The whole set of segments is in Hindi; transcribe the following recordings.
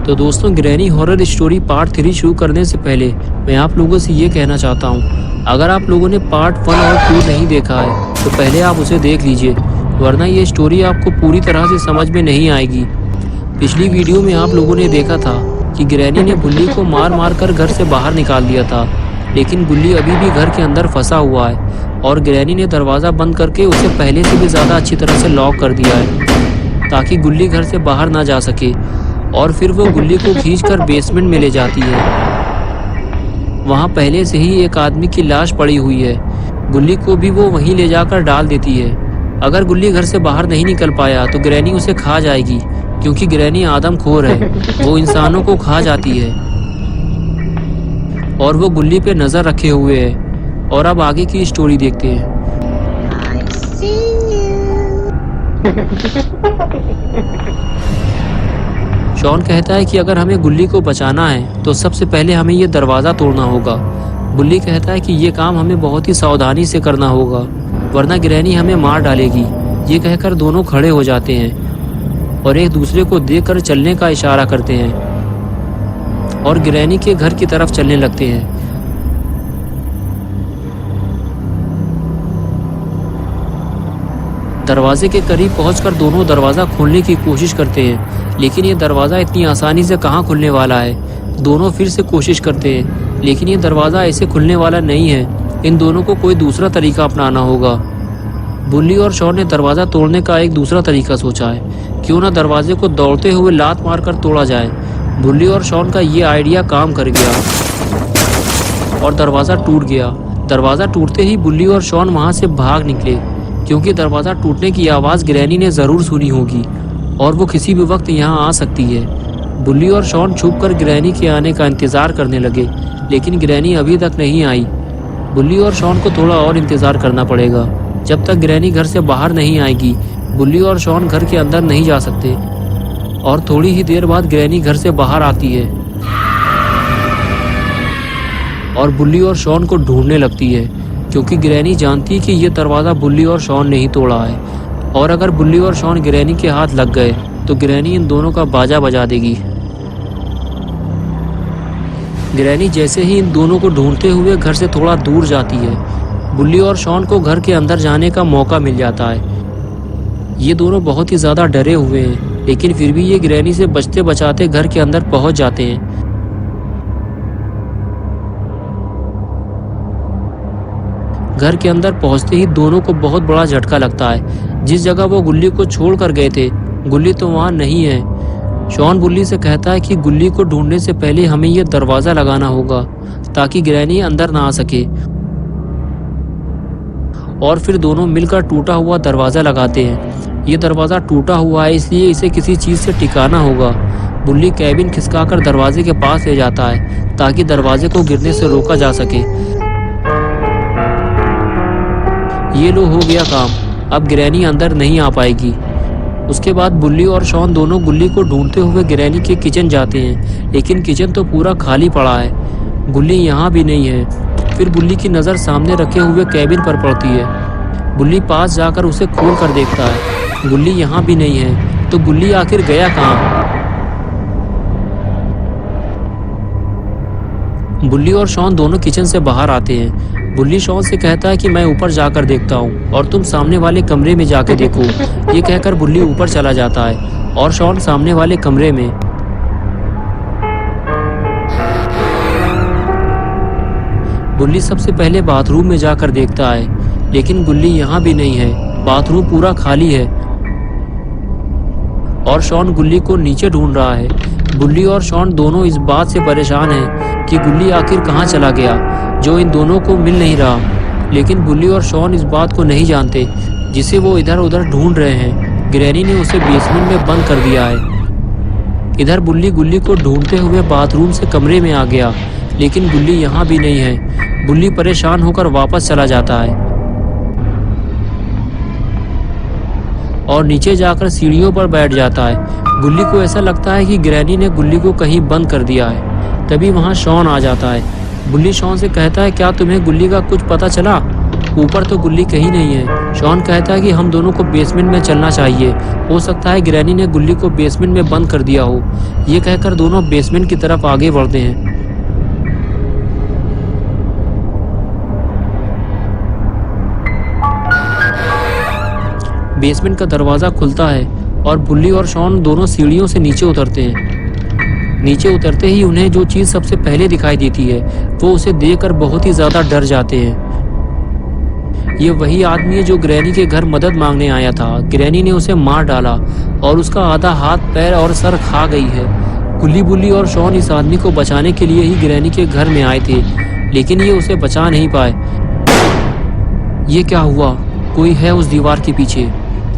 तो दोस्तों, ग्रैनी हॉरर स्टोरी पार्ट 3 शुरू करने से पहले मैं आप लोगों से ये कहना चाहता हूँ, अगर आप लोगों ने पार्ट 1 और 2 नहीं देखा है तो पहले आप उसे देख लीजिए, वरना ये स्टोरी आपको पूरी तरह से समझ में नहीं आएगी। पिछली वीडियो में आप लोगों ने देखा था कि ग्रैनी ने गुल्ली को मार मार कर घर से बाहर निकाल दिया था, लेकिन गुल्ली अभी भी घर के अंदर फंसा हुआ है और ग्रैनी ने दरवाज़ा बंद करके उसे पहले से भी ज़्यादा अच्छी तरह से लॉक कर दिया है ताकि गुल्ली घर से बाहर ना जा सके। और फिर वो गुल्ली को खींचकर बेसमेंट में ले जाती है। वहाँ पहले से ही एक आदमी की लाश पड़ी हुई है। गुल्ली को भी वो वहीं ले जाकर डाल देती है। अगर गुल्ली घर से बाहर नहीं निकल पाया तो ग्रैनी उसे खा जाएगी, क्योंकि ग्रैनी आदमखोर है, वो इंसानों को खा जाती है। और वो गुल्ली पे नज़र रखे हुए है। और अब आगे की स्टोरी देखते हैं। शॉन कहता है कि अगर हमें गुल्ली को बचाना है तो सबसे पहले हमें ये दरवाज़ा तोड़ना होगा। गुल्ली कहता है कि ये काम हमें बहुत ही सावधानी से करना होगा, वरना ग्रैनी हमें मार डालेगी। ये कहकर दोनों खड़े हो जाते हैं और एक दूसरे को देखकर चलने का इशारा करते हैं और ग्रैनी के घर की तरफ चलने लगते हैं। दरवाजे के करीब पहुंचकर दोनों दरवाज़ा खोलने की कोशिश करते हैं, लेकिन ये दरवाज़ा इतनी आसानी से कहाँ खुलने वाला है। दोनों फिर से कोशिश करते हैं, लेकिन ये दरवाज़ा ऐसे खुलने वाला नहीं है। इन दोनों को कोई दूसरा तरीका अपनाना होगा। बुल्ली और शॉन ने दरवाज़ा तोड़ने का एक दूसरा तरीका सोचा है। क्यों ना दरवाजे को दौड़ते हुए लात मारकर तोड़ा जाए। बुल्ली और शॉन का ये आइडिया काम कर गया और दरवाज़ा टूट गया। दरवाज़ा टूटते ही बुल्ली और शॉन वहाँ से भाग निकले, क्योंकि दरवाज़ा टूटने की आवाज़ ग्रैनी ने ज़रूर सुनी होगी और वो किसी भी वक्त यहाँ आ सकती है। बुल्ली और शॉन छुपकर ग्रैनी के आने का इंतज़ार करने लगे, लेकिन ग्रैनी अभी तक नहीं आई। बुल्ली और शॉन को थोड़ा और इंतज़ार करना पड़ेगा। जब तक ग्रैनी घर से बाहर नहीं आएगी, बुल्ली और शॉन घर के अंदर नहीं जा सकते। और थोड़ी ही देर बाद ग्रैनी घर से बाहर आती है और बुल्ली और शॉन को ढूंढने लगती है, क्योंकि ग्रैनी जानती है कि ये दरवाज़ा बुल्ली और शॉन ने ही तोड़ा है। और अगर बुल्ली और शॉन ग्रैनी के हाथ लग गए तो ग्रैनी इन दोनों का बाजा बजा देगी। ग्रैनी जैसे ही इन दोनों को ढूंढते हुए घर से थोड़ा दूर जाती है, बुल्ली और शॉन को घर के अंदर जाने का मौका मिल जाता है। ये दोनों बहुत ही ज़्यादा डरे हुए हैं, लेकिन फिर भी ये ग्रैनी से बचते बचाते घर के अंदर पहुंच जाते हैं। घर के अंदर पहुंचते ही दोनों को बहुत बड़ा झटका लगता है। जिस जगह वो गुल्ली को छोड़ कर गए थे, गुल्ली तो वहाँ नहीं है। शॉन बुल्ली से कहता है कि गुल्ली को ढूंढने से पहले हमें यह दरवाज़ा लगाना होगा ताकि ग्रैनी अंदर ना आ सके। और फिर दोनों मिलकर टूटा हुआ दरवाज़ा लगाते हैं। ये दरवाज़ा टूटा हुआ है, इसलिए इसे किसी चीज़ से टिकाना होगा। बुल्ली कैबिन खिसकाकर दरवाजे के पास ले जाता है ताकि दरवाजे को गिरने से रोका जा सके। ये लो, हो गया काम। अब ग्रैनी अंदर नहीं आ पाएगी। उसके बाद बुल्ली और शॉन दोनों गुल्ली को ढूंढते हुए ग्रैनी के किचन जाते हैं, लेकिन किचन तो पूरा खाली पड़ा है। गुल्ली यहाँ भी नहीं है। फिर बुल्ली की नज़र सामने रखे हुए कैबिन पर पड़ती है। बुल्ली पास जाकर उसे खोल कर देखता है। गुल्ली यहाँ भी नहीं है। तो गुल्ली आखिर गया कहाँ? बुल्ली और शॉन दोनों किचन से बाहर आते हैं। बुल्ली शॉन से कहता है कि मैं ऊपर जाकर देखता हूँ और तुम सामने वाले कमरे में जाके देखो। ये कहकर बुल्ली ऊपर चला जाता है और शॉन सामने वाले कमरे में। बुल्ली सबसे पहले बाथरूम में जाकर देखता है, लेकिन गुल्ली यहाँ भी नहीं है। बाथरूम पूरा खाली है और शॉन गुल्ली को नीचे ढूंढ रहा है। बुल्ली और शॉन दोनों इस बात से परेशान हैं कि गुल्ली आखिर कहाँ चला गया, जो इन दोनों को मिल नहीं रहा। लेकिन बुल्ली और शॉन इस बात को नहीं जानते, जिसे वो इधर उधर ढूंढ रहे हैं। ग्रैनी ने उसे बेसमेंट में बंद कर दिया है। इधर बुल्ली गुल्ली को ढूंढते हुए बाथरूम से कमरे में आ गया, लेकिन गुल्ली यहाँ भी नहीं है। बुल्ली परेशान होकर वापस चला जाता है और नीचे जाकर सीढ़ियों पर बैठ जाता है। गुल्ली को ऐसा लगता है कि ग्रैनी ने गुल्ली को कहीं बंद कर दिया है। तभी वहाँ शॉन आ जाता है। बुल्ली शॉन से कहता है, क्या तुम्हें गुल्ली का कुछ पता चला? ऊपर तो गुल्ली कहीं नहीं है। शॉन कहता है कि हम दोनों को बेसमेंट में चलना चाहिए, हो सकता है ग्रैनी ने गुल्ली को बेसमेंट में बंद कर दिया हो। ये कहकर दोनों बेसमेंट की तरफ आगे बढ़ते हैं। बेसमेंट का दरवाजा खुलता है और बुल्ली और शॉन दोनों सीढ़ियों से नीचे उतरते हैं। नीचे उतरते ही उन्हें जो चीज सबसे पहले दिखाई देती है वो उसे देखकर बहुत ही ज्यादा डर जाते हैं। ये वही आदमी है जो ग्रैनी के घर मदद मांगने आया था। ग्रैनी ने उसे मार डाला और उसका आधा हाथ, पैर और सर खा गई है। गुल्ली, बुल्ली और शॉन इस आदमी को बचाने के लिए ही ग्रैनी के घर में आए थे, लेकिन ये उसे बचा नहीं पाए। ये क्या हुआ? कोई है उस दीवार के पीछे,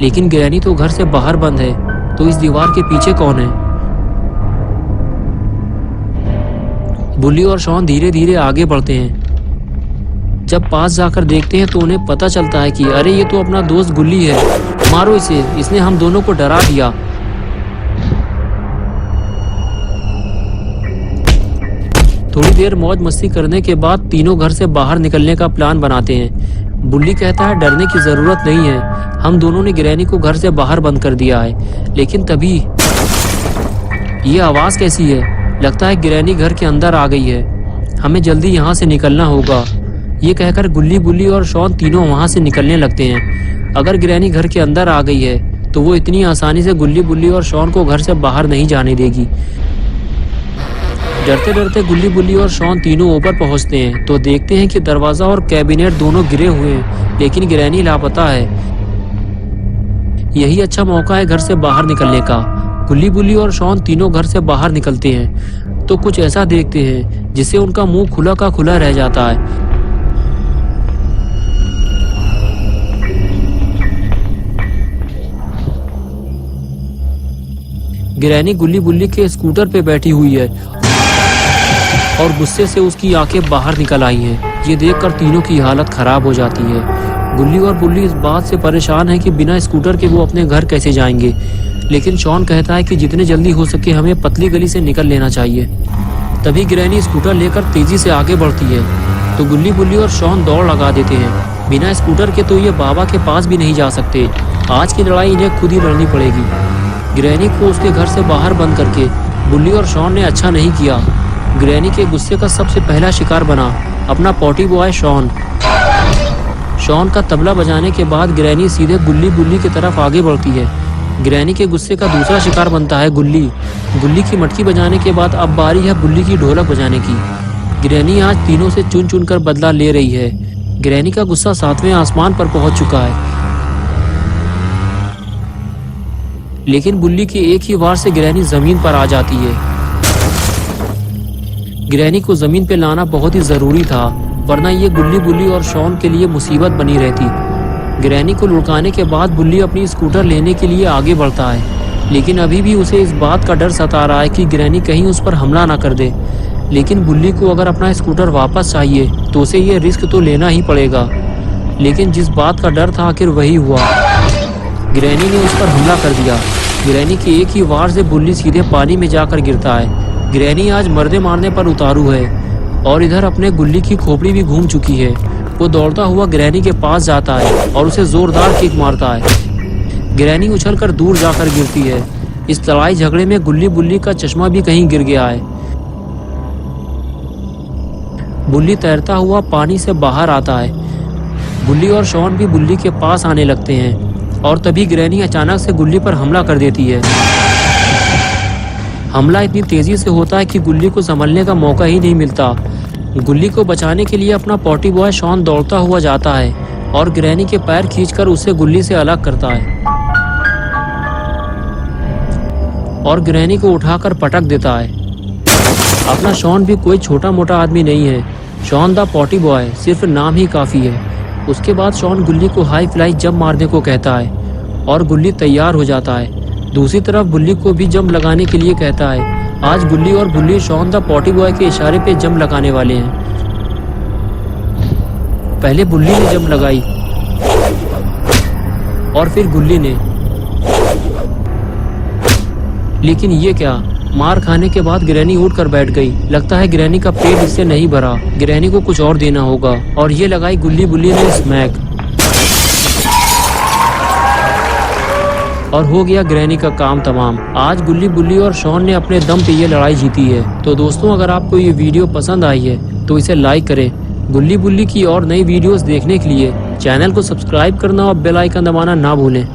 लेकिन ग्रैनी तो घर से बाहर बंद है, तो इस दीवार के पीछे कौन है? बुल्ली और शॉन धीरे धीरे आगे बढ़ते हैं। जब पास जाकर देखते हैं तो उन्हें पता चलता है कि अरे ये तो अपना दोस्त गुल्ली है, मारो इसे, इसने हम दोनों को डरा दिया। थोड़ी देर मौज मस्ती करने के बाद तीनों घर से बाहर निकलने का प्लान बनाते हैं। बुल्ली कहता है डरने की जरूरत नहीं है, हम दोनों ने ग्रैनी को घर से बाहर बंद कर दिया है। लेकिन तभी ये आवाज कैसी है? लगता है ग्रैनी घर के अंदर आ गई है, हमें जल्दी यहाँ से निकलना होगा। ये कहकर गुल्ली, बुल्ली और शॉन तीनों वहाँ से निकलने लगते हैं। अगर ग्रैनी घर के अंदर आ गई है तो वो इतनी आसानी से गुल्ली, बुल्ली और शॉन को घर से बाहर नहीं जाने देगी। डरते डरते गुल्ली, बुल्ली और शॉन तीनों ऊपर पहुँचते हैं तो देखते हैं कि दरवाजा और कैबिनेट दोनों गिरे हुए हैं, लेकिन ग्रैनी लापता है। यही अच्छा मौका है घर से बाहर निकलने का। गुल्ली, बुल्ली और शॉन तीनों घर से बाहर निकलते हैं तो कुछ ऐसा देखते हैं जिससे उनका मुंह खुला का खुला रह जाता है। ग्रैनी गुल्ली, बुल्ली के स्कूटर पे बैठी हुई है और गुस्से से उसकी आंखें बाहर निकल आई हैं। ये देखकर तीनों की हालत खराब हो जाती है। गुल्ली और बुल्ली इस बात से परेशान है कि बिना स्कूटर के वो अपने घर कैसे जाएंगे, लेकिन शॉन कहता है कि जितने जल्दी हो सके हमें पतली गली से निकल लेना चाहिए। तभी ग्रैनी स्कूटर लेकर तेजी से आगे बढ़ती है तो गुल्ली, बुल्ली और शॉन दौड़ लगा देते हैं। बिना स्कूटर के तो ये बाबा के पास भी नहीं जा सकते। आज की लड़ाई इन्हें खुद ही लड़नी पड़ेगी। ग्रैनी को उसके घर से बाहर बंद करके बुल्ली और शॉन ने अच्छा नहीं किया। ग्रैनी के गुस्से का सबसे पहला शिकार बना अपना पॉटी बॉय शॉन। शॉन का तबला बजाने के बाद ग्रैनी सीधे गुल्ली, बुल्ली की तरफ आगे बढ़ती है। ग्रैनी के गुस्से का दूसरा शिकार बनता है गुल्ली। गुल्ली की मटकी बजाने के बाद अब बारी है बुल्ली की ढोलक बजाने की। ग्रैनी आज तीनों से चुन चुन कर बदला ले रही है। ग्रैनी का गुस्सा 7वें आसमान पर पहुंच चुका है, लेकिन बुल्ली की एक ही वार से ग्रैनी जमीन पर आ जाती है। ग्रैनी को जमीन पे लाना बहुत ही जरूरी था, वरना ये गुल्ली, बुल्ली और शॉन के लिए मुसीबत बनी रहती। ग्रैनी को लुढ़काने के बाद बुल्ली अपनी स्कूटर लेने के लिए आगे बढ़ता है, लेकिन अभी भी उसे इस बात का डर सता रहा है कि ग्रैनी कहीं उस पर हमला ना कर दे। लेकिन बुल्ली को अगर अपना स्कूटर वापस चाहिए तो उसे ये रिस्क तो लेना ही पड़ेगा। लेकिन जिस बात का डर था आखिर वही हुआ। ग्रैनी ने उस पर हमला कर दिया। ग्रैनी की एक ही वार से बुल्ली सीधे पानी में जाकर गिरता है। ग्रैनी आज मर्दे मारने पर उतारू है और इधर अपने गुल्ली की खोपड़ी भी घूम चुकी है। वो दौड़ता हुआ ग्रैनी के पास जाता है और उसे जोरदार किक मारता है। ग्रैनी उछलकर दूर जाकर गिरती है। इस लड़ाई झगड़े में गुल्ली, बुल्ली का चश्मा भी कहीं गिर गया है। बुल्ली तैरता हुआ पानी से बाहर आता है। बुल्ली और शॉन भी बुल्ली के पास आने लगते हैं और तभी ग्रैनी अचानक से गुल्ली पर हमला कर देती है। हमला इतनी तेजी से होता है कि गुल्ली को संभलने का मौका ही नहीं मिलता। गुल्ली को बचाने के लिए अपना पॉटी बॉय शॉन दौड़ता हुआ जाता है और ग्रैनी के पैर खींचकर उसे गुल्ली से अलग करता है और ग्रैनी को उठाकर पटक देता है। अपना शॉन भी कोई छोटा मोटा आदमी नहीं है। शॉन द पॉटी बॉय सिर्फ नाम ही काफी है। उसके बाद शॉन गुल्ली को हाई फ्लाई जंप मारने को कहता है और गुल्ली तैयार हो जाता है। दूसरी तरफ बुल्ली को भी जंप लगाने के लिए कहता है। आज गुल्ली और बुल्ली शॉन द पॉटी बॉय के इशारे पे जंप लगाने वाले हैं। पहले बुल्ली ने जंप लगाई और फिर गुल्ली ने, लेकिन ये क्या, मार खाने के बाद ग्रैनी उठ कर बैठ गई। लगता है ग्रैनी का पेट इससे नहीं भरा, ग्रैनी को कुछ और देना होगा। और ये लगाई गुल्ली बुल्ली ने स्मैक, और हो गया ग्रैनी का काम तमाम। आज गुल्ली बुल्ली और शॉन ने अपने दम पे ये लड़ाई जीती है। तो दोस्तों, अगर आपको ये वीडियो पसंद आई है तो इसे लाइक करें। गुल्ली बुल्ली की और नई वीडियोस देखने के लिए चैनल को सब्सक्राइब करना और बेल आइकन दबाना ना भूलें।